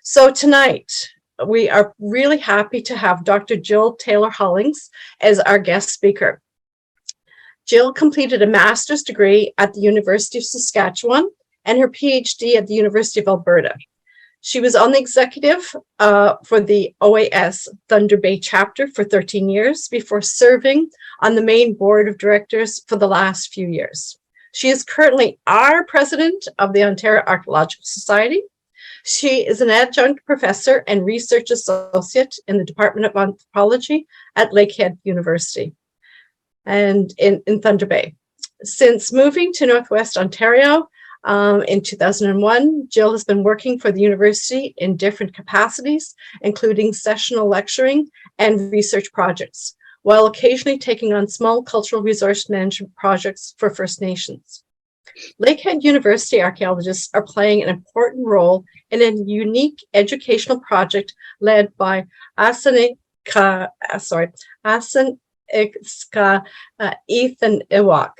So tonight, we are really happy to have Dr. Jill Taylor Hollings as our guest speaker. Jill completed a master's degree at the University of Saskatchewan and her PhD at the University of Alberta. She was on the executive for the OAS Thunder Bay chapter for 13 years before serving on the main board of directors for the last few years. She is currently our president of the Ontario Archaeological Society. She is an adjunct professor and research associate in the Department of Anthropology at Lakehead University and in Thunder Bay. Since moving to Northwest Ontario in 2001, Jill has been working for the university in different capacities, including sessional lecturing and research projects, while occasionally taking on small cultural resource management projects for First Nations. Lakehead University archaeologists are playing an important role in a unique educational project led by Asiniskaw Īthiniwak,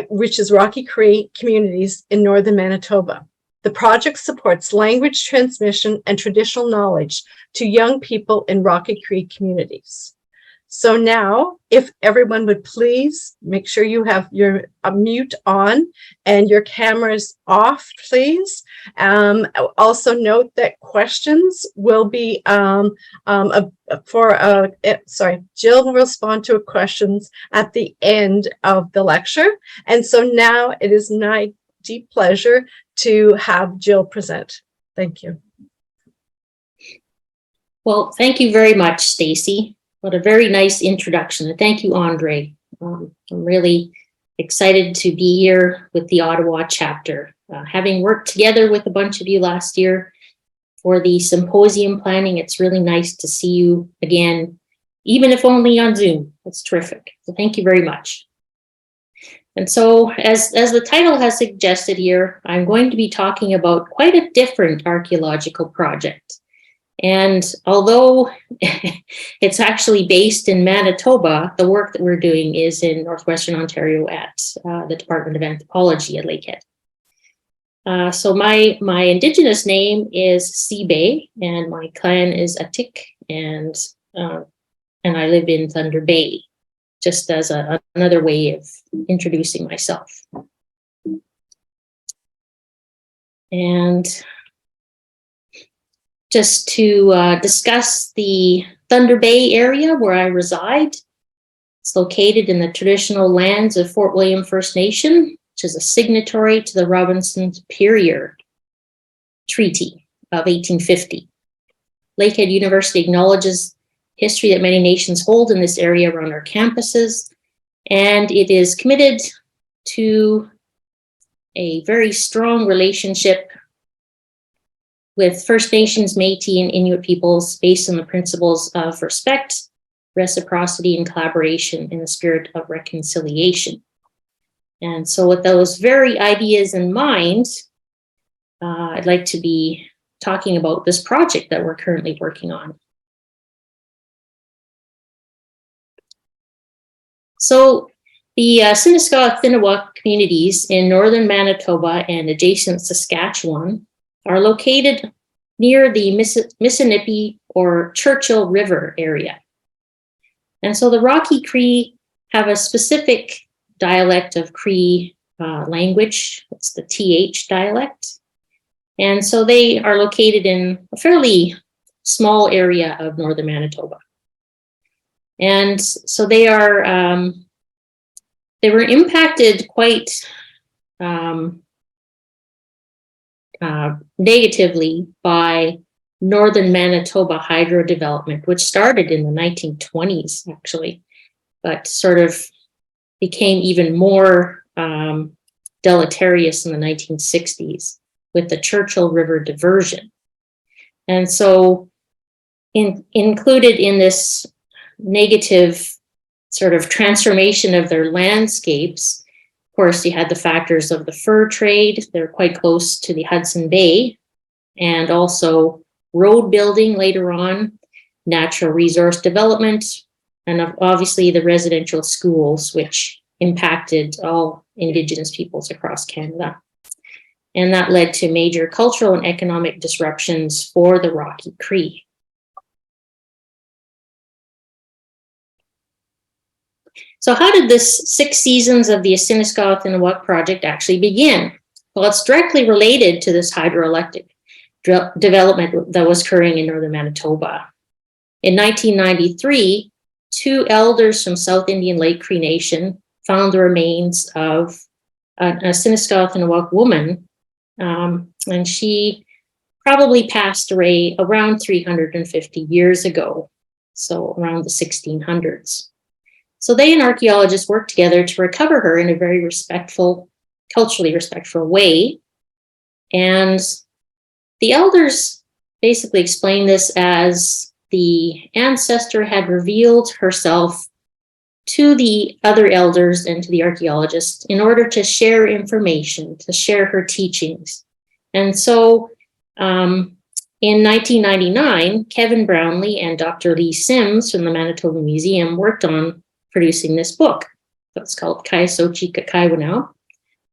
which is Rocky Cree communities in Northern Manitoba. The project supports language transmission and traditional knowledge to young people in Rocky Cree communities. So now, if everyone would please make sure you have your mute on and your cameras off, please. Also note that questions will be Jill will respond to questions at the end of the lecture. And so now it is my deep pleasure to have Jill present. Thank you. Well, thank you very much, Stacy. What a very nice introduction. And thank you, Andre. I'm really excited to be here with the Ottawa chapter. Having worked together with a bunch of you last year for the symposium planning, it's really nice to see you again, even if only on Zoom. That's terrific. So thank you very much. And so as the title has suggested here, I'm going to be talking about quite a different archaeological project. And although it's actually based in Manitoba, the work that we're doing is in Northwestern Ontario at the Department of Anthropology at Lakehead. So my Indigenous name is Asseboch, and my clan is Atik, and I live in Thunder Bay, just as another way of introducing myself. And just to discuss the Thunder Bay area where I reside. It's located in the traditional lands of Fort William First Nation, which is a signatory to the Robinson-Superior Treaty of 1850. Lakehead University acknowledges history that many nations hold in this area around our campuses, and it is committed to a very strong relationship with First Nations, Métis, and Inuit peoples based on the principles of respect, reciprocity, and collaboration in the spirit of reconciliation. And so with those very ideas in mind, I'd like to be talking about this project that we're currently working on. So the Asiniskaw Īthiniwak communities in Northern Manitoba and adjacent Saskatchewan are located near the Mississippi or Churchill River area. And so the Rocky Cree have a specific dialect of Cree language. It's the TH dialect. And so they are located in a fairly small area of Northern Manitoba. And so they were impacted quite negatively by Northern Manitoba hydro development, which started in the 1920s, actually, but sort of became even more deleterious in the 1960s with the Churchill River diversion. And so included in this negative sort of transformation of their landscapes, of course, you had the factors of the fur trade. They're quite close to the Hudson Bay, and also road building later on, natural resource development, and obviously the residential schools, which impacted all Indigenous peoples across Canada. and that led to major cultural and economic disruptions for the Rocky Cree. So how did this 6 seasons of the Asiniskaw Īthiniwak project actually begin? Well, it's directly related to this hydroelectric development that was occurring in Northern Manitoba. In 1993, 2 elders from South Indian Lake Cree Nation found the remains of an Asiniskaw Īthiniwak woman, and she probably passed away around 350 years ago, so around the 1600s. So they and archaeologists worked together to recover her in a very respectful, culturally respectful way. And the elders basically explained this as the ancestor had revealed herself to the other elders and to the archaeologists in order to share information, to share her teachings. And so in 1999, Kevin Brownlee and Dr. Lee Sims from the Manitoba Museum worked on producing this book. It's called Kaisochi Kakaiwanau,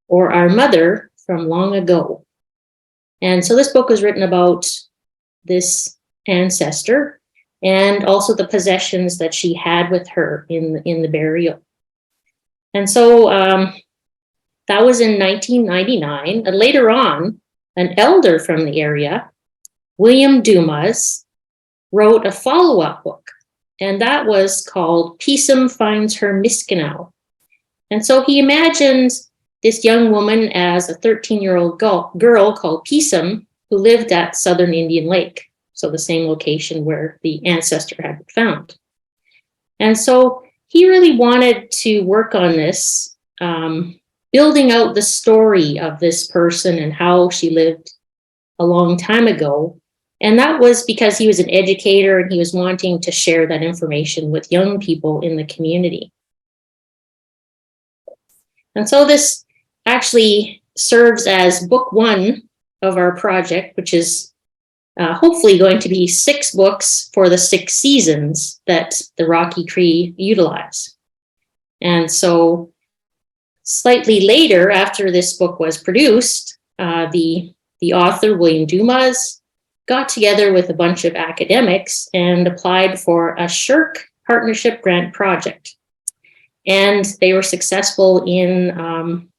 or Our Mother from Long Ago. And so this book was written about this ancestor and also the possessions that she had with her in the burial. And so that was in 1999. And later on, an elder from the area, William Dumas, wrote a follow-up book, and that was called Peasum Finds Her Miskinow. And so he imagined this young woman as a 13-year-old girl called Peasum, who lived at Southern Indian Lake, so the same location where the ancestor had been found. And so he really wanted to work on this, building out the story of this person and how she lived a long time ago. And that was because he was an educator and he was wanting to share that information with young people in the community. And so this actually serves as book 1 of our project, which is hopefully going to be 6 books for the 6 seasons that the Rocky Cree utilize. And so slightly later, after this book was produced, the author, William Dumas, got together with a bunch of academics and applied for a SSHRC Partnership grant project. And they were successful in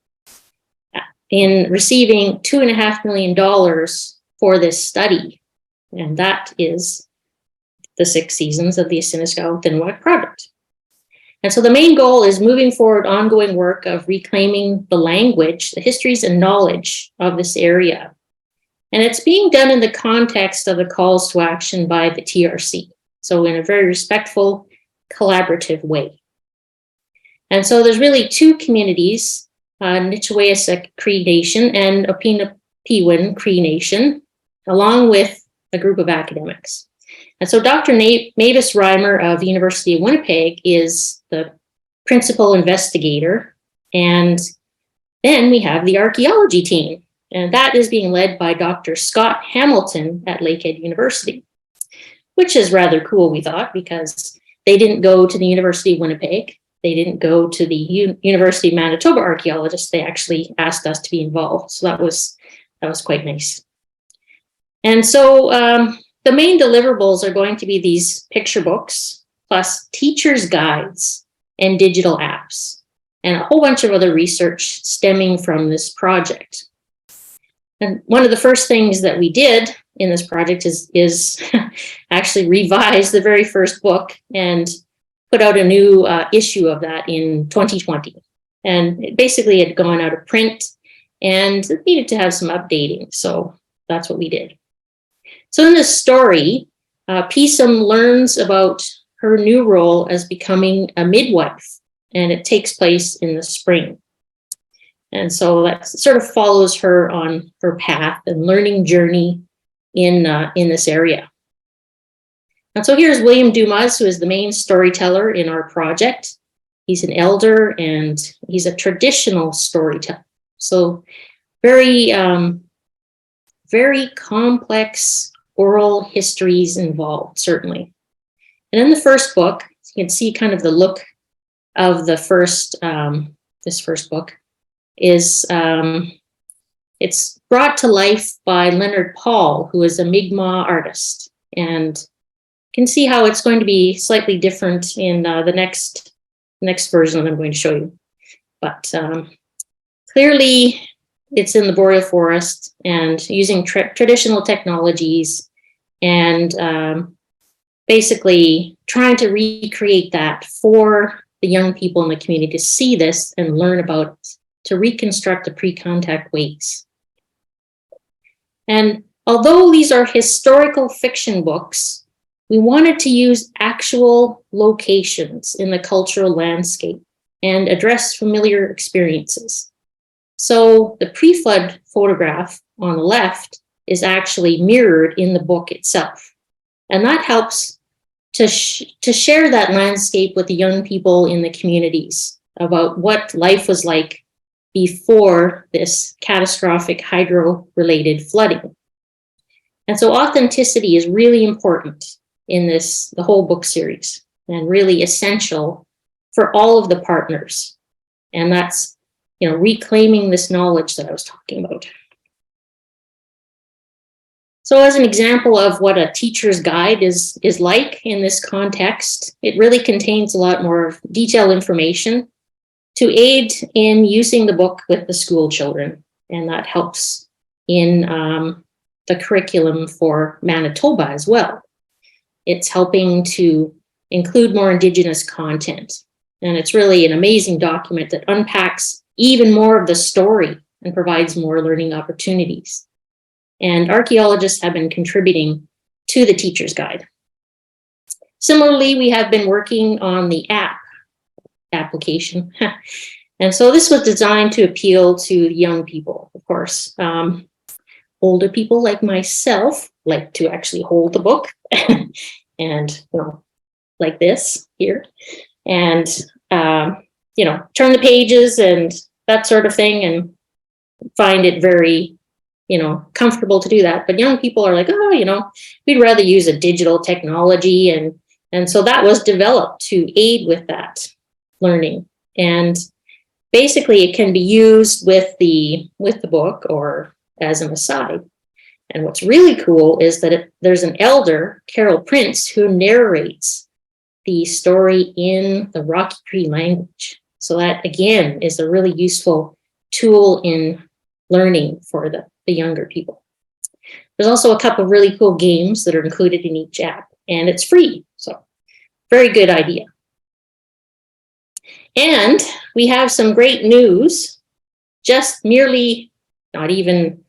receiving $2.5 million for this study. And that is the 6 seasons of the Asiniskaw Īthiniwak project. And so the main goal is moving forward ongoing work of reclaiming the language, the histories and knowledge of this area. And it's being done in the context of the calls to action by the TRC. So in a very respectful, collaborative way. And so there's really 2 communities, Nitchwayasak Cree Nation and Opinapiwin Cree Nation, along with a group of academics. And so Dr. Mavis Reimer of the University of Winnipeg is the principal investigator. And then we have the archaeology team. And that is being led by Dr. Scott Hamilton at Lakehead University, which is rather cool, we thought, because they didn't go to the University of Winnipeg. They didn't go to the University of Manitoba archaeologists. They actually asked us to be involved. So that was quite nice. And so the main deliverables are going to be these picture books, plus teachers' guides and digital apps, and a whole bunch of other research stemming from this project. And one of the first things that we did in this project is actually revise the very first book and put out a new issue of that in 2020. And it basically had gone out of print and it needed to have some updating. So that's what we did. So in this story, Peasum learns about her new role as becoming a midwife, and it takes place in the spring. And so that sort of follows her on her path and learning journey in this area. And so here's William Dumas, who is the main storyteller in our project. He's an elder and he's a traditional storyteller. So very, very complex oral histories involved, certainly. And in the first book, you can see kind of the look of the first, this first book is It's brought to life by Leonard Paul, who is a Mi'kmaq artist. And you can see how it's going to be slightly different in the next version that I'm going to show you. But clearly, it's in the boreal forest and using traditional technologies and basically trying to recreate that for the young people in the community to see this and learn about it, to reconstruct the pre-contact ways. And although these are historical fiction books, we wanted to use actual locations in the cultural landscape and address familiar experiences. So the pre-flood photograph on the left is actually mirrored in the book itself. And that helps to share that landscape with the young people in the communities about what life was like before this catastrophic hydro-related flooding. And so authenticity is really important in the whole book series, and really essential for all of the partners. And that's, reclaiming this knowledge that I was talking about. So as an example of what a teacher's guide is like in this context, it really contains a lot more detailed information to aid in using the book with the school children. And that helps in the curriculum for Manitoba as well. It's helping to include more Indigenous content. And it's really an amazing document that unpacks even more of the story and provides more learning opportunities. And archaeologists have been contributing to the teacher's guide. Similarly, we have been working on the application. And so this was designed to appeal to young people, of course. Older people like myself like to actually hold the book and, like this here, and, turn the pages and that sort of thing, and find it very, comfortable to do that. But young people are like, we'd rather use a digital technology. And so that was developed to aid with that learning. And basically it can be used with the book or as an aside. And what's really cool is that there's an elder, Carol Prince, who narrates the story in the Rocky Cree language. So that, again, is a really useful tool in learning for the younger people. There's also a couple of really cool games that are included in each app, and it's free. So very good idea. And we have some great news. Just merely, not even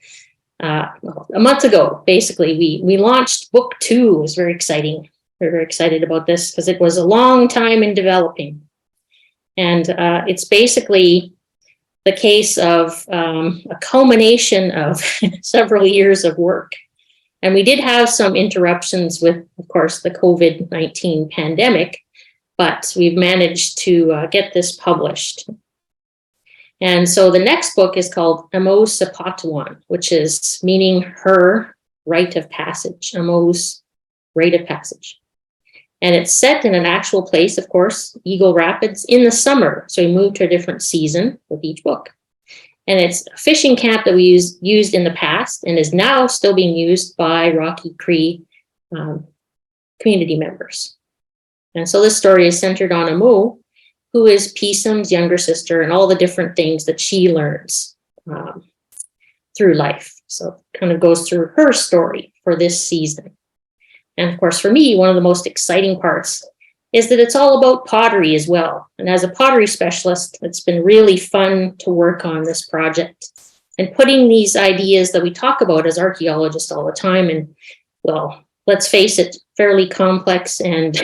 a month ago, basically, we launched book 2. It was very exciting. We're very excited about this because it was a long time in developing. And it's basically the case of a culmination of several years of work. And we did have some interruptions with, of course, the COVID-19 pandemic, but we've managed to get this published. And so the next book is called Amos Sapatuan, which is meaning her rite of passage, Amos' rite of passage. And it's set in an actual place, of course, Eagle Rapids, in the summer. So we moved to a different season with each book. And it's a fishing camp that we used in the past and is now still being used by Rocky Cree community members. And so this story is centered on Amo, who is Peesum's younger sister, and all the different things that she learns through life. So it kind of goes through her story for this season. And of course, for me, one of the most exciting parts is that it's all about pottery as well. And as a pottery specialist, it's been really fun to work on this project and putting these ideas that we talk about as archaeologists all the time, and, well, let's face it, fairly complex and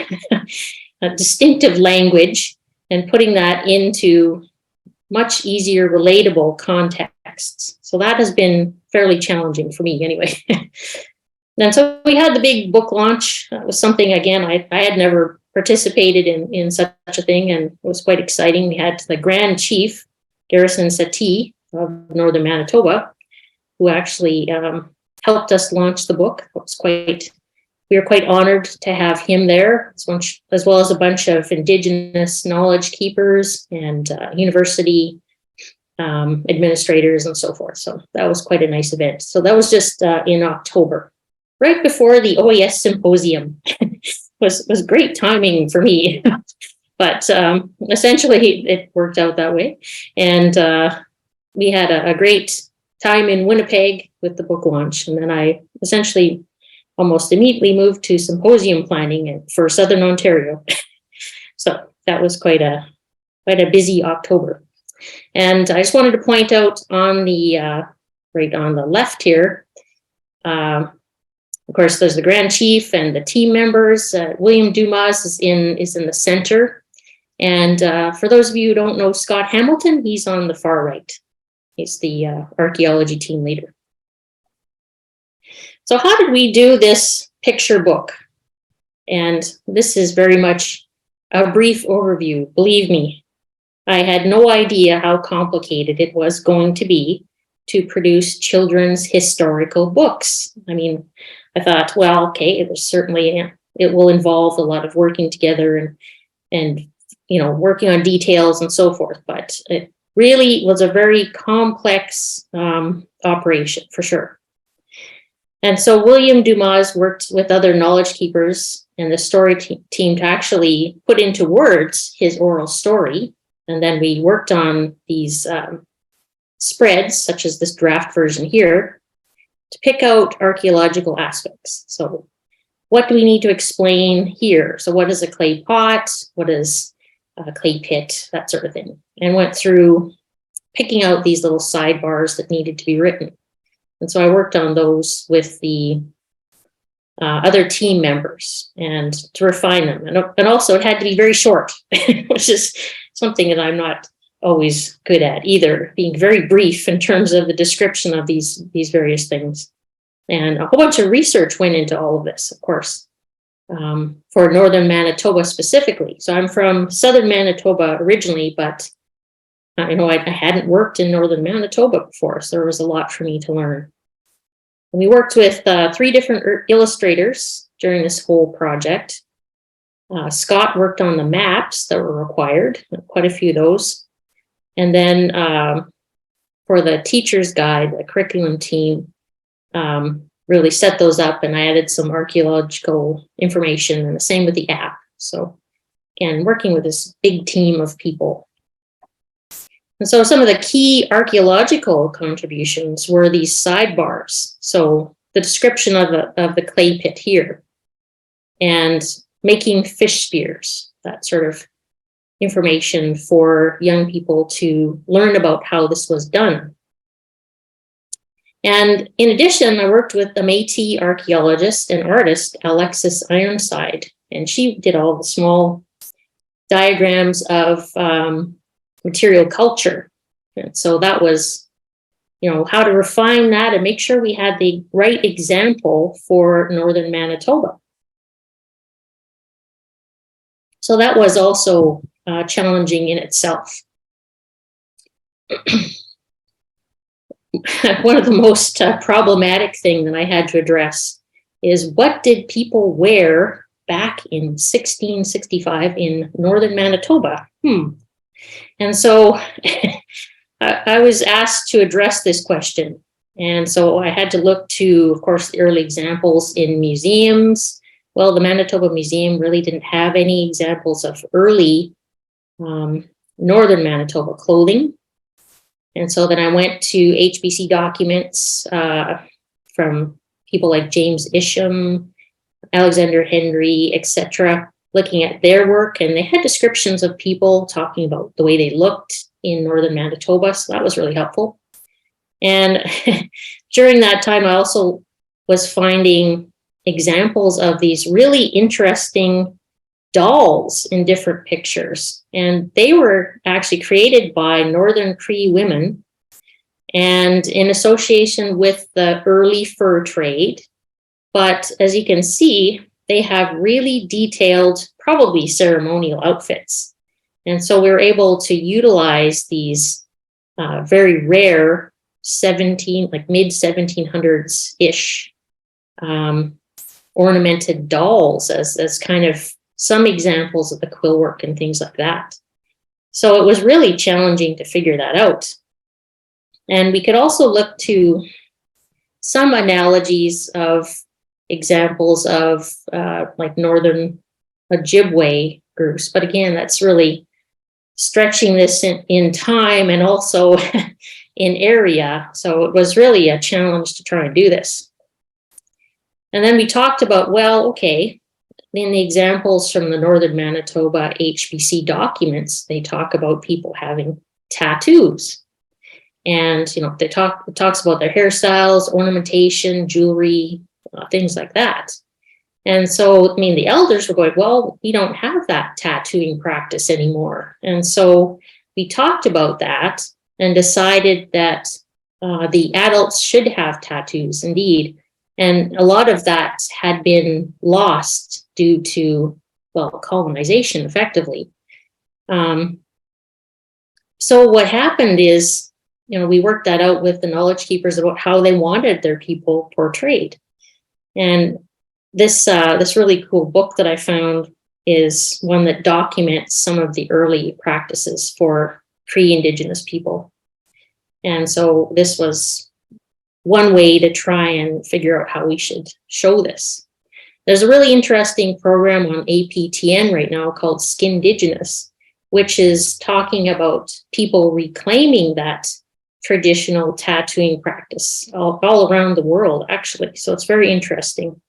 a distinctive language, and putting that into much easier, relatable contexts. So that has been fairly challenging for me anyway. And so we had the big book launch. That was something, again, I had never participated in such a thing, and it was quite exciting. We had the Grand Chief, Garrison Settee of Northern Manitoba, who actually helped us launch the book. We were quite honored to have him there, as well as a bunch of Indigenous knowledge keepers and university administrators and so forth. So that was quite a nice event. So that was just in October, right before the OES symposium. was great timing for me. But essentially, it worked out that way. And we had a great time in Winnipeg with the book launch. And then I essentially almost immediately moved to symposium planning for Southern Ontario. So that was quite a busy October. And I just wanted to point out on the right on the left here, of course, there's the Grand Chief and the team members. William Dumas is in the center. And for those of you who don't know Scott Hamilton, he's on the far right. He's the archaeology team leader. So how did we do this picture book? And this is very much a brief overview. Believe me, I had no idea how complicated it was going to be to produce children's historical books. I mean, I thought, well, okay, it was certainly, it will involve a lot of working together and working on details and so forth, but it really was a very complex operation for sure. And so William Dumas worked with other knowledge keepers and the story team to actually put into words his oral story. And then we worked on these spreads, such as this draft version here, to pick out archaeological aspects. So what do we need to explain here? So what is a clay pot? What is a clay pit? That sort of thing. And went through picking out these little sidebars that needed to be written. And so I worked on those with the other team members and to refine them. And also it had to be very short, which is something that I'm not always good at either, being very brief in terms of the description of these various things. And a whole bunch of research went into all of this, of course, for Northern Manitoba specifically. So I'm from Southern Manitoba originally, but I hadn't worked in Northern Manitoba before, so there was a lot for me to learn. And we worked with 3 different illustrators during this whole project. Scott worked on the maps that were required, quite a few of those. And then for the teacher's guide, the curriculum team really set those up, and I added some archaeological information, and the same with the app. So again, working with this big team of people. And so some of the key archaeological contributions were these sidebars. So the description of the clay pit here, and making fish spears, that sort of information for young people to learn about how this was done. And in addition, I worked with the Métis archaeologist and artist, Alexis Ironside, and she did all the small diagrams of material culture. And so that was, how to refine that and make sure we had the right example for Northern Manitoba. So that was also challenging in itself. One of the most problematic things that I had to address is, what did people wear back in 1665 in Northern Manitoba? And so I was asked to address this question. And so I had to look to, of course, the early examples in museums. Well, the Manitoba Museum really didn't have any examples of early Northern Manitoba clothing. And so then I went to HBC documents from people like James Isham, Alexander Henry, etc., looking at their work, and they had descriptions of people talking about the way they looked in Northern Manitoba, so that was really helpful. And during that time, I also was finding examples of these really interesting dolls in different pictures, and they were actually created by Northern Cree women and in association with the early fur trade. But as you can see, they have really detailed, probably ceremonial outfits. And so we were able to utilize these very rare mid-1700s-ish ornamented dolls as kind of some examples of the quill work and things like that. So it was really challenging to figure that out. And we could also look to some analogies of examples of like Northern Ojibwe groups. But again, that's really stretching this in time and also in area. So it was really a challenge to try and do this. And then we talked about, well, okay, in the examples from the Northern Manitoba HBC documents, they talk about people having tattoos. And, you know, it talks about their hairstyles, ornamentation, jewelry, things like that. And so, I mean, the elders were going, well, we don't have that tattooing practice anymore. And so we talked about that and decided that the adults should have tattoos indeed. And a lot of that had been lost due to, well, colonization effectively. So what happened is, you know, we worked that out with the knowledge keepers about how they wanted their people portrayed. And this really cool book that I found is one that documents some of the early practices for Cree Indigenous people. And so this was one way to try and figure out how we should show this. There's a really interesting program on APTN right now called Skindigenous, which is talking about people reclaiming that traditional tattooing practice all around the world, actually. So it's very interesting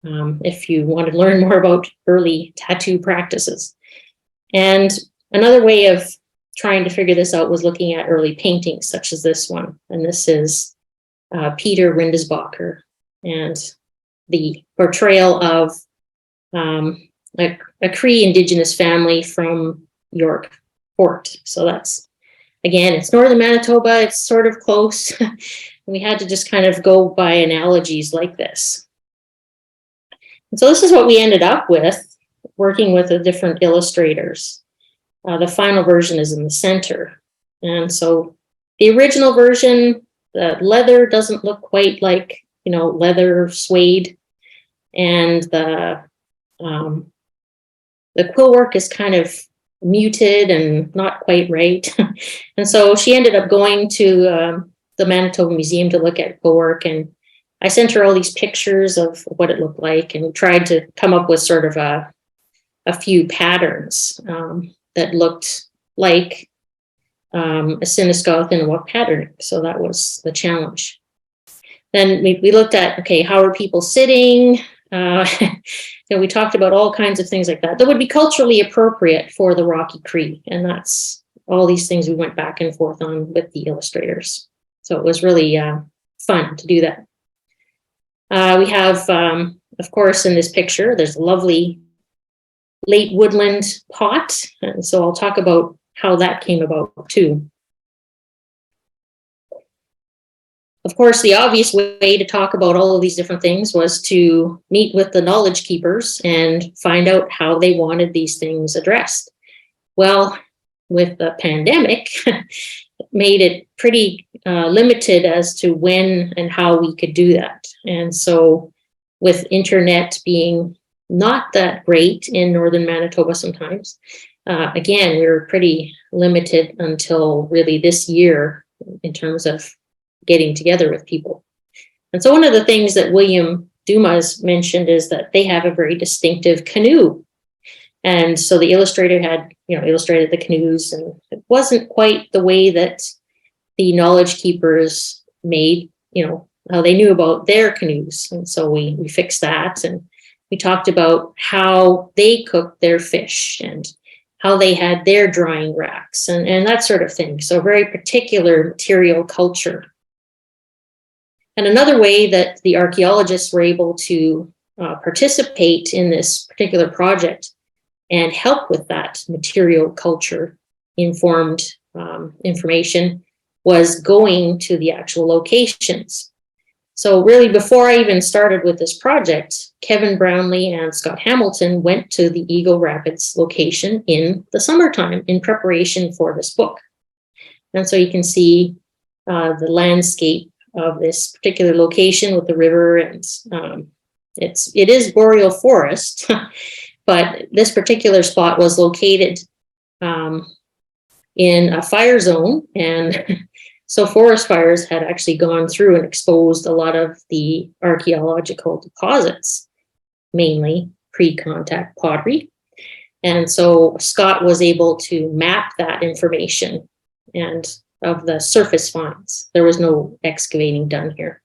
if you want to learn more about early tattoo practices. And another way of trying to figure this out was looking at early paintings, such as this one. And this is Peter Rindesbacher and the portrayal of a Cree Indigenous family from York Fort. So that's, again, it's Northern Manitoba, it's sort of close. We had to just kind of go by analogies like this. And so this is what we ended up with, working with the different illustrators. The final version is in the center. And so the original version, the leather doesn't look quite like, you know, leather suede. And the quill work is kind of muted and not quite right. And so she ended up going to the Manitoba Museum to look at quill work, and I sent her all these pictures of what it looked like and tried to come up with sort of a few patterns that looked like Asiniskaw Īthiniwak patterning. So that was the challenge. Then we looked at, okay, how are people sitting? We talked about all kinds of things like that would be culturally appropriate for the Rocky Cree. And that's all these things we went back and forth on with the illustrators. So it was really fun to do that. We have, of course, in this picture, there's a lovely late woodland pot. And so I'll talk about how that came about too. Of course, the obvious way to talk about all of these different things was to meet with the knowledge keepers and find out how they wanted these things addressed. Well, with the pandemic, it made it pretty limited as to when and how we could do that. And so with internet being not that great in Northern Manitoba sometimes, again, we were pretty limited until really this year in terms of getting together with people. And so one of the things that William Dumas mentioned is that they have a very distinctive canoe. And so the illustrator had, illustrated the canoes, and it wasn't quite the way that the knowledge keepers made, how they knew about their canoes. And so we fixed that, and we talked about how they cooked their fish and how they had their drying racks and that sort of thing. So very particular material culture. And another way that the archaeologists were able to participate in this particular project and help with that material culture informed information was going to the actual locations. So really, before I even started with this project, Kevin Brownlee and Scott Hamilton went to the Eagle Rapids location in the summertime in preparation for this book. And so you can see the landscape of this particular location with the river, and it is boreal forest, but this particular spot was located in a fire zone, and So forest fires had actually gone through and exposed a lot of the archaeological deposits, mainly pre-contact pottery. And so Scott was able to map that information and of the surface finds. There was no excavating done here.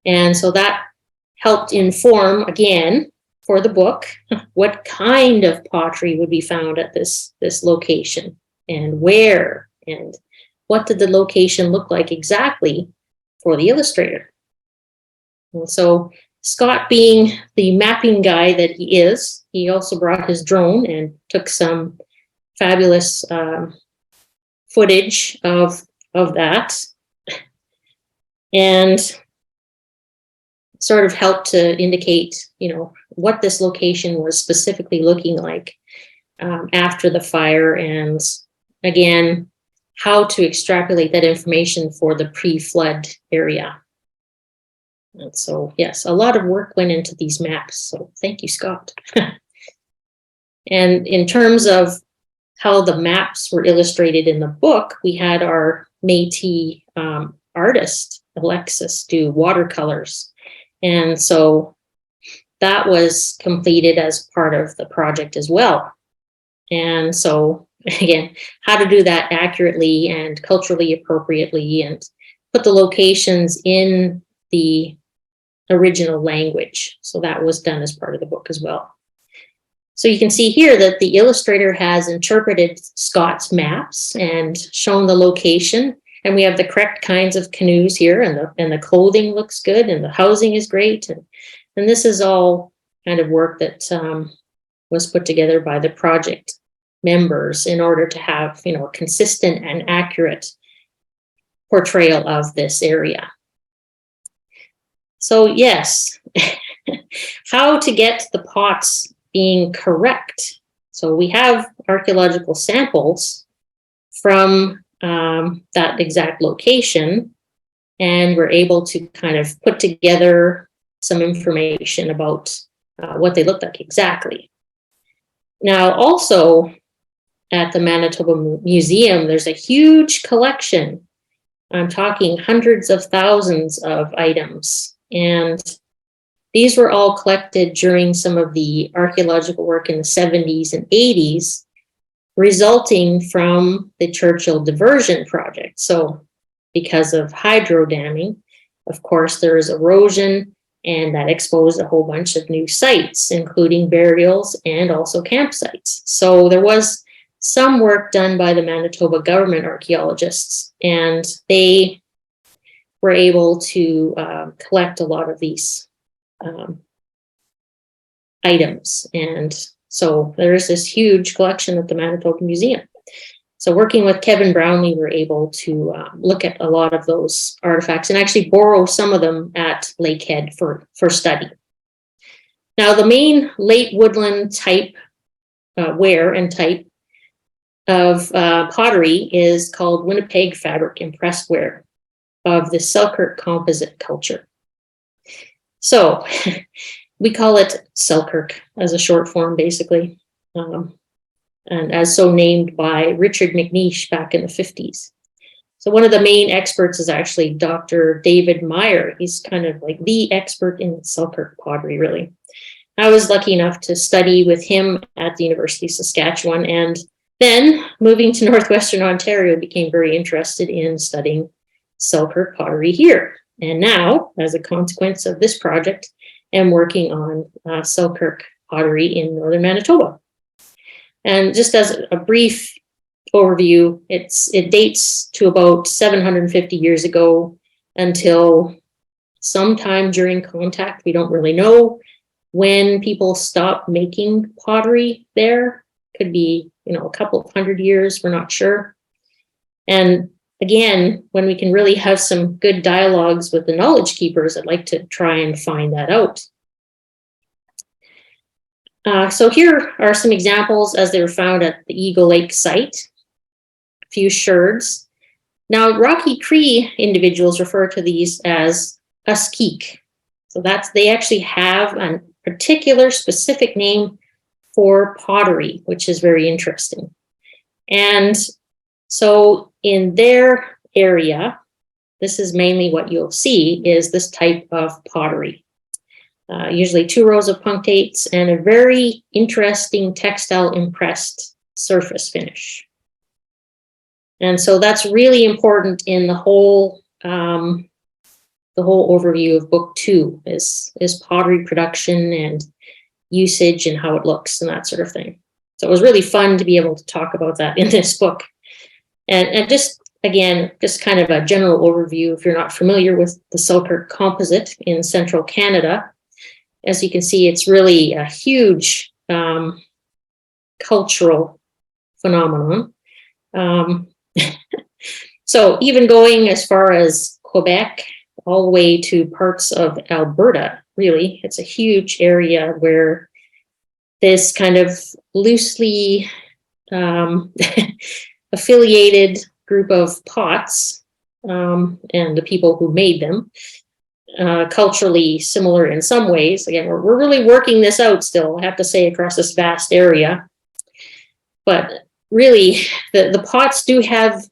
And so that helped inform, again, for the book, what kind of pottery would be found at this location and where, and what did the location look like exactly for the illustrator. And so Scott, being the mapping guy that he is, he also brought his drone and took some fabulous footage of that, and sort of helped to indicate, what this location was specifically looking like after the fire, and again, how to extrapolate that information for the pre-flood area. And so, yes, a lot of work went into these maps. So thank you, Scott. And in terms of how the maps were illustrated in the book, we had our Métis artist, Alexis, do watercolors. And so that was completed as part of the project as well. And so, again, how to do that accurately and culturally appropriately and put the locations in the original language. So that was done as part of the book as well. So you can see here that the illustrator has interpreted Scott's maps and shown the location. And we have the correct kinds of canoes here, and the clothing looks good, and the housing is great. And this is all kind of work that was put together by the project members in order to have, a consistent and accurate portrayal of this area. So yes, how to get the pots being correct. So we have archaeological samples from that exact location, and we're able to kind of put together some information about what they look like exactly. Now, also at the Manitoba Museum, there's a huge collection. I'm talking hundreds of thousands of items, and these were all collected during some of the archaeological work in the 70s and 80s, resulting from the Churchill Diversion Project. So because of hydro damming, of course, there is erosion, and that exposed a whole bunch of new sites, including burials and also campsites. So there was some work done by the Manitoba government archaeologists, and they were able to collect a lot of these items. And so there's this huge collection at the Manitoba Museum. So working with Kevin Brownlee, we're able to look at a lot of those artifacts and actually borrow some of them at Lakehead for study. Now, the main late woodland type ware and type of pottery is called Winnipeg fabric impressed ware of the Selkirk composite culture. So we call it Selkirk as a short form, basically. And as so named by Richard McNeish back in the 50s. So one of the main experts is actually Dr. David Meyer. He's kind of like the expert in Selkirk pottery, really. I was lucky enough to study with him at the University of Saskatchewan, and then moving to Northwestern Ontario, became very interested in studying Selkirk pottery here. And now, as a consequence of this project, I'm working on Selkirk pottery in Northern Manitoba. And just as a brief overview, it dates to about 750 years ago until sometime during contact. We don't really know when people stopped making pottery there. Could be, a couple of hundred years, we're not sure. And again, when we can really have some good dialogues with the knowledge keepers, I'd like to try and find that out. So here are some examples as they were found at the Eagle Lake site. A few sherds. Now, Rocky Cree individuals refer to these as Askeek. So they actually have a particular specific name for pottery, which is very interesting. And so in their area, this is mainly what you'll see is this type of pottery. Usually 2 rows of punctates and a very interesting textile impressed surface finish. And so that's really important in the whole overview of book 2 is pottery production and usage and how it looks and that sort of thing. So it was really fun to be able to talk about that in this book. And just, again, just kind of a general overview, if you're not familiar with the Selkirk composite in central Canada, as you can see, it's really a huge cultural phenomenon. So even going as far as Quebec, all the way to parts of Alberta, really, it's a huge area where this kind of loosely affiliated group of pots and the people who made them, culturally similar in some ways. Again, we're really working this out still, I have to say, across this vast area. But really, the pots do have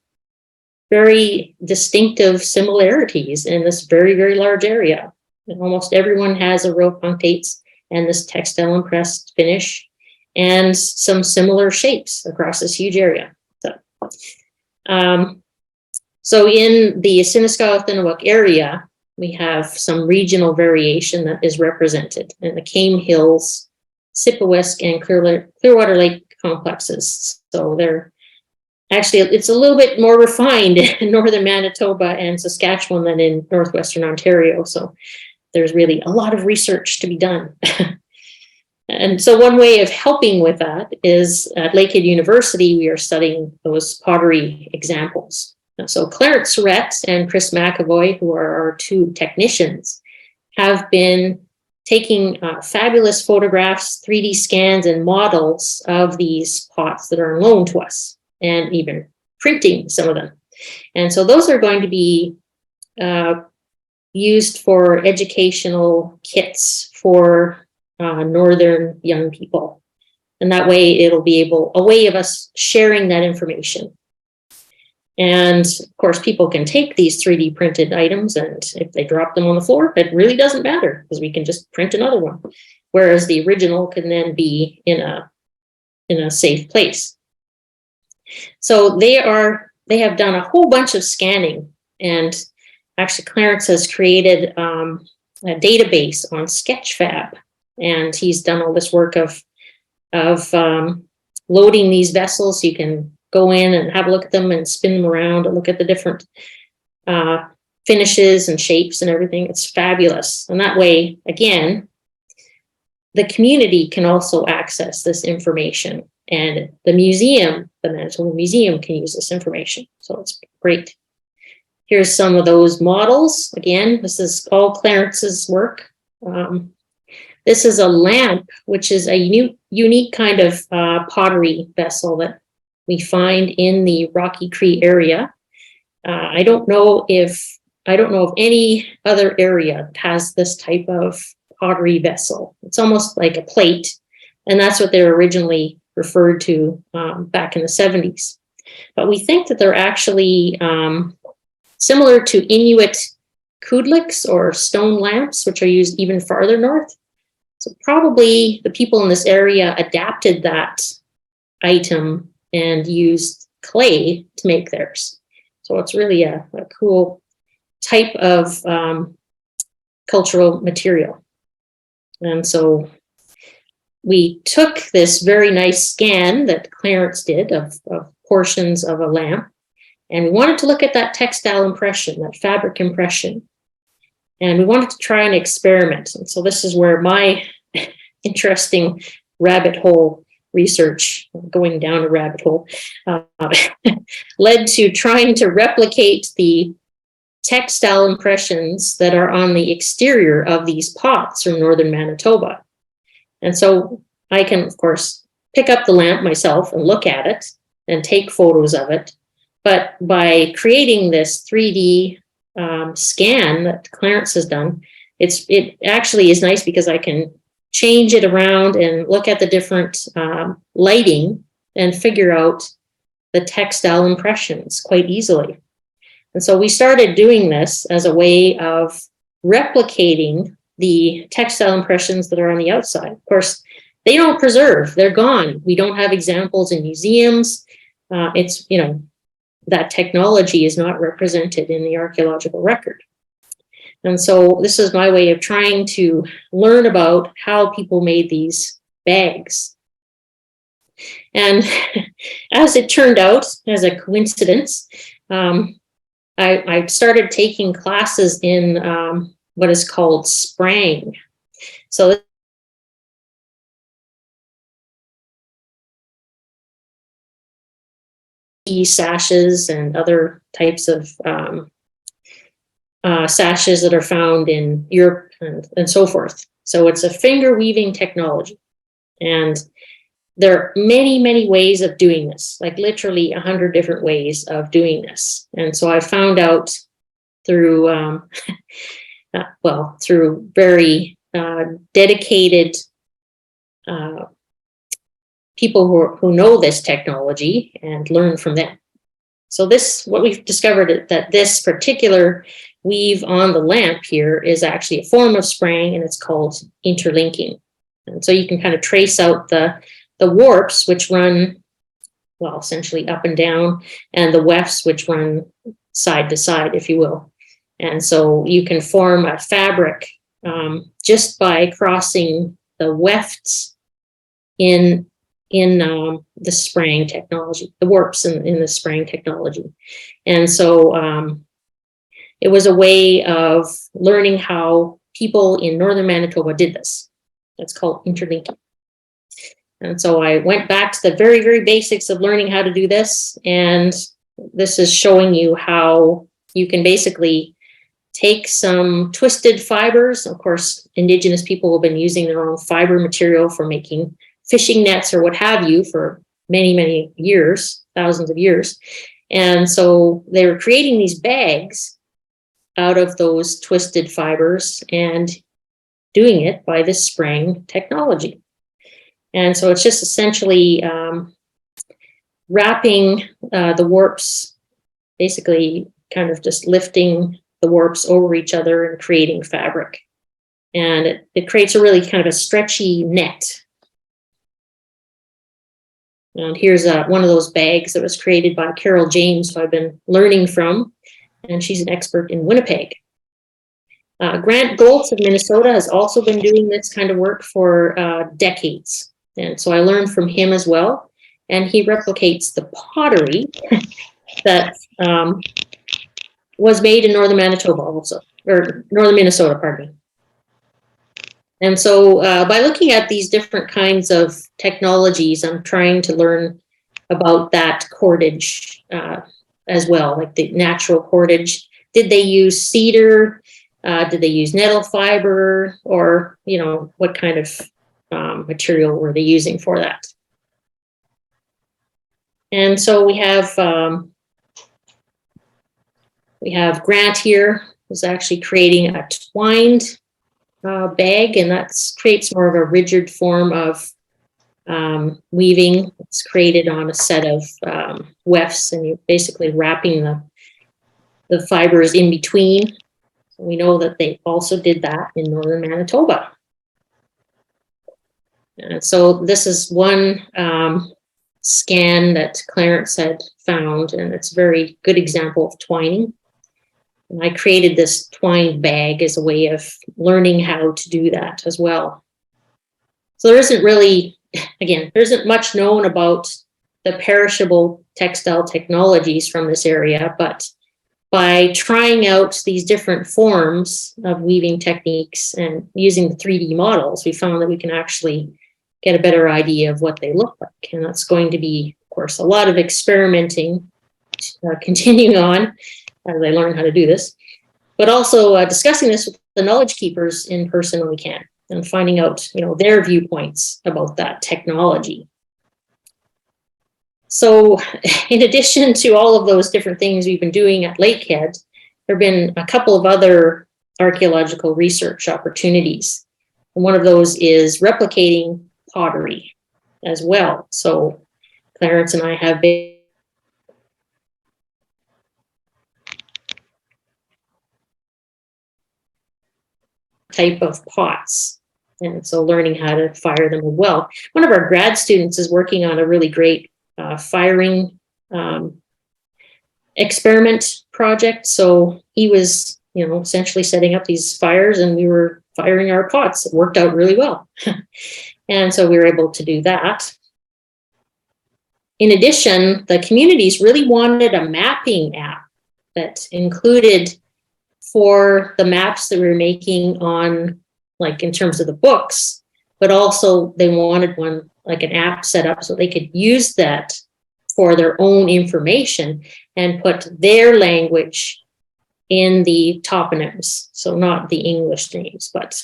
very distinctive similarities in this very, very large area. And almost everyone has a row of punctates and this textile impressed finish and some similar shapes across this huge area. So in the Asiniskaw Īthiniwak area, we have some regional variation that is represented in the Kame Hills, Sipawesq, and Clearwater Lake complexes. So they're actually, it's a little bit more refined in Northern Manitoba and Saskatchewan than in Northwestern Ontario. So there's really a lot of research to be done. And so one way of helping with that is at Lakehead University, we are studying those pottery examples. So Clarence Surrett and Chris McAvoy, who are our 2 technicians, have been taking fabulous photographs, 3D scans, and models of these pots that are on loan to us, and even printing some of them. And so those are going to be used for educational kits for Northern young people. And that way it'll be a way of us sharing that information. And of course, people can take these 3D printed items, and if they drop them on the floor, it really doesn't matter because we can just print another one. Whereas the original can then be in a safe place. So they have done a whole bunch of scanning, and actually Clarence has created a database on Sketchfab, and he's done all this work of loading these vessels. You can go in and have a look at them and spin them around and look at the different finishes and shapes and everything. It's fabulous. And that way, again, the community can also access this information, and the museum, the Manitoba Museum, can use this information. So it's great. Here's some of those models. Again, this is all Clarence's work. This is a lamp, which is a unique kind of pottery vessel that we find in the Rocky Cree area. I don't know of any other area that has this type of pottery vessel. It's almost like a plate, and that's what they're originally referred to back in the 70s. But we think that they're actually similar to Inuit kudliks or stone lamps, which are used even farther north. So probably the people in this area adapted that item and used clay to make theirs. So it's really a cool type of cultural material. And so we took this very nice scan that Clarence did of portions of a lamp, and we wanted to look at that textile impression, that fabric impression. And we wanted to try an experiment. And so this is where my interesting rabbit hole research, going down a rabbit hole, led to trying to replicate the textile impressions that are on the exterior of these pots from Northern Manitoba. And so I can, of course, pick up the lamp myself and look at it and take photos of it. But by creating this 3D scan that Clarence has done, it actually is nice because I can change it around and look at the different lighting and figure out the textile impressions quite easily. And so we started doing this as a way of replicating the textile impressions that are on the outside. Of course, they don't preserve, they're gone. We don't have examples in museums. It's, you know, that technology is not represented in the archaeological record. And so this is my way of trying to learn about how people made these bags. And as it turned out, as a coincidence, I started taking classes in what is called sprang. So sashes and other types of sashes that are found in Europe and so forth. So it's a finger weaving technology. And there are many, many ways of doing this, like literally 100 different ways of doing this. And so I found out through, through very dedicated people who know this technology and learn from them. So this, what we've discovered, that this particular weave on the lamp here is actually a form of sprang, and it's called interlinking. And so you can kind of trace out the warps, which run, well, essentially up and down, and the wefts, which run side to side, if you will. And so you can form a fabric just by crossing the wefts in the sprang technology, the warps in the sprang technology. And so it was a way of learning how people in Northern Manitoba did this. That's called interlinking. And so I went back to the very, very basics of learning how to do this. And this is showing you how you can basically take some twisted fibers. Of course, Indigenous people have been using their own fiber material for making fishing nets or what have you for many, many years, thousands of years. And so they were creating these bags out of those twisted fibers and doing it by this sprang technology. And so it's just essentially wrapping the warps, basically kind of just lifting the warps over each other and creating fabric. And it creates a really kind of a stretchy net. And here's one of those bags that was created by Carol James, who I've been learning from, and she's an expert in Winnipeg. Grant Goltz of Minnesota has also been doing this kind of work for decades. And so I learned from him as well. And he replicates the pottery that was made in Northern Manitoba also, or Northern Minnesota, pardon me. And so by looking at these different kinds of technologies, I'm trying to learn about that cordage as well, like the natural cordage. Did they use cedar? Did they use nettle fiber? Or, you know, what kind of material were they using for that? And so we have Grant here, who's actually creating a twined bag, and that creates more of a rigid form of weaving. It's created on a set of wefts, and you're basically wrapping the fibers in between. So we know that they also did that in Northern Manitoba. And so this is one scan that Clarence had found, and it's a very good example of twining. And I created this twined bag as a way of learning how to do that as well. So there isn't really, again, there isn't much known about the perishable textile technologies from this area, but by trying out these different forms of weaving techniques and using the 3D models, we found that we can actually get a better idea of what they look like. And that's going to be, of course, a lot of experimenting, continuing on as I learn how to do this, but also discussing this with the knowledge keepers in person when we can, and finding out, you know, their viewpoints about that technology. So in addition to all of those different things we've been doing at Lakehead, there have been a couple of other archaeological research opportunities. And one of those is replicating pottery as well. So Clarence and I have been type of pots. And so learning how to fire them well. One of our grad students is working on a really great firing experiment project. So he was, essentially setting up these fires, and we were firing our pots. It worked out really well. And so we were able to do that. In addition, the communities really wanted a mapping app that included, for the maps that we were making on, like in terms of the books, but also they wanted one, like an app set up so they could use that for their own information and put their language in the toponyms. So not the English names, but,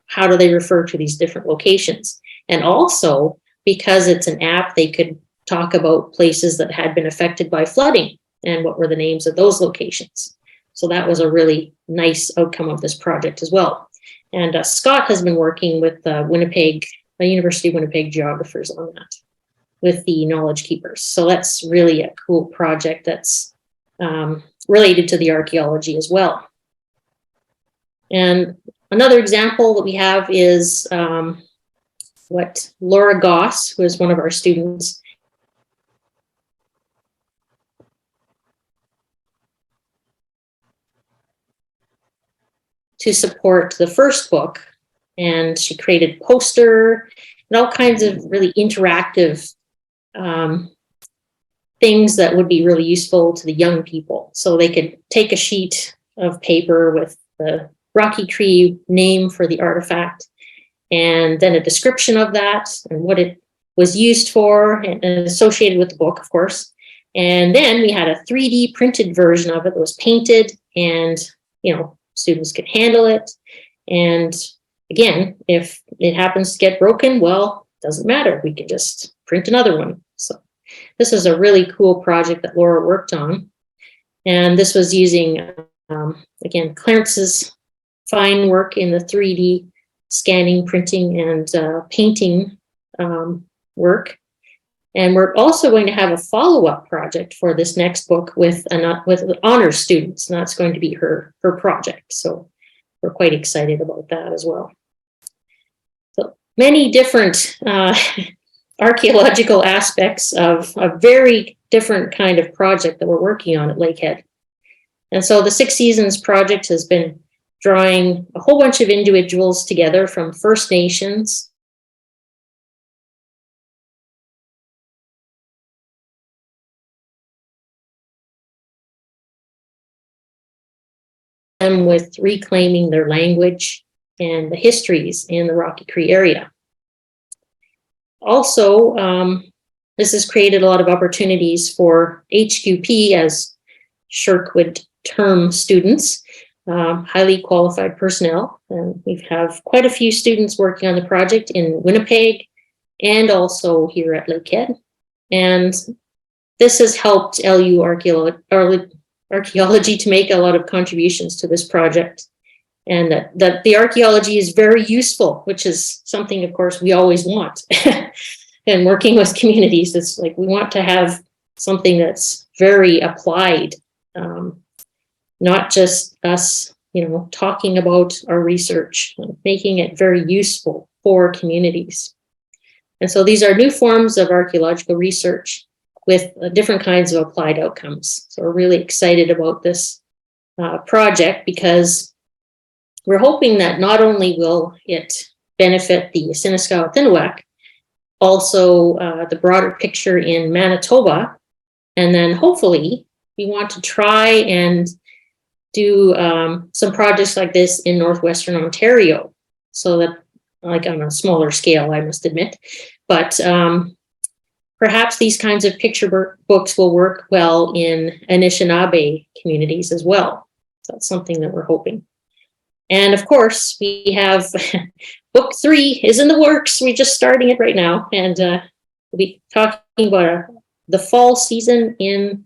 how do they refer to these different locations? And also, because it's an app, they could talk about places that had been affected by flooding and what were the names of those locations. So that was a really nice outcome of this project as well. And Scott has been working with the University of Winnipeg geographers on that with the Knowledge Keepers. So that's really a cool project that's related to the archaeology as well. And another example that we have is what Laura Goss, who is one of our students, to support the first book. And she created a poster and all kinds of really interactive things that would be really useful to the young people. So they could take a sheet of paper with the Rocky Cree name for the artifact, and then a description of that and what it was used for, and associated with the book, of course. And then we had a 3D printed version of it that was painted, and, students could handle it. And again, if it happens to get broken, well, it doesn't matter. We can just print another one. So this is a really cool project that Laura worked on. And this was using, again, Clarence's fine work in the 3D scanning, printing, and painting work. And we're also going to have a follow-up project for this next book with honors students, and that's going to be her project. So we're quite excited about that as well. So many different archaeological aspects of a very different kind of project that we're working on at Lakehead. And so the Six Seasons project has been drawing a whole bunch of individuals together from First Nations, them with reclaiming their language and the histories in the Rocky Cree area. Also, this has created a lot of opportunities for HQP, as SSHRC would term students, highly qualified personnel. And we have quite a few students working on the project in Winnipeg and also here at Lakehead. And this has helped LU archaeology to make a lot of contributions to this project, and that the archaeology is very useful, which is something, of course, we always want. And working with communities, it's like we want to have something that's very applied, not just us, talking about our research, making it very useful for communities. And so these are new forms of archaeological research with different kinds of applied outcomes. So we're really excited about this project, because we're hoping that not only will it benefit the Asiniskaw Īthiniwak, also the broader picture in Manitoba, and then hopefully we want to try and do some projects like this in Northwestern Ontario, so that, like on a smaller scale, I must admit, but perhaps these kinds of picture books will work well in Anishinaabe communities as well. So that's something that we're hoping. And of course, we have book 3 is in the works. We're just starting it right now. And we'll be talking about the fall season in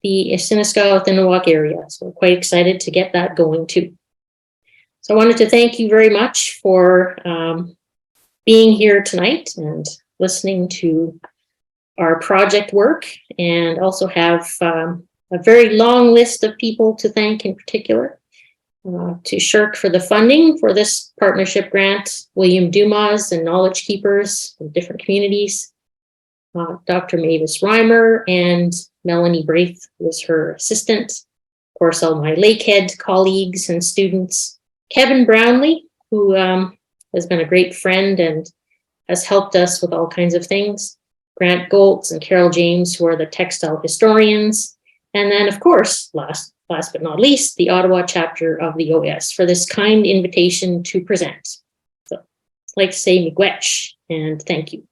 the Asiniskaw Īthiniwak area. So we're quite excited to get that going too. So I wanted to thank you very much for being here tonight and listening to our project work, and also have a very long list of people to thank in particular. To shirk for the funding for this partnership grant, William Dumas and Knowledge Keepers from different communities, Dr. Mavis Reimer and Melanie Braith was her assistant. Of course, all my Lakehead colleagues and students, Kevin Brownlee, who has been a great friend and has helped us with all kinds of things, Grant Goltz and Carol James, who are the textile historians, and then, of course, last but not least, the Ottawa chapter of the OS for this kind invitation to present. So I'd like to say miigwech and thank you.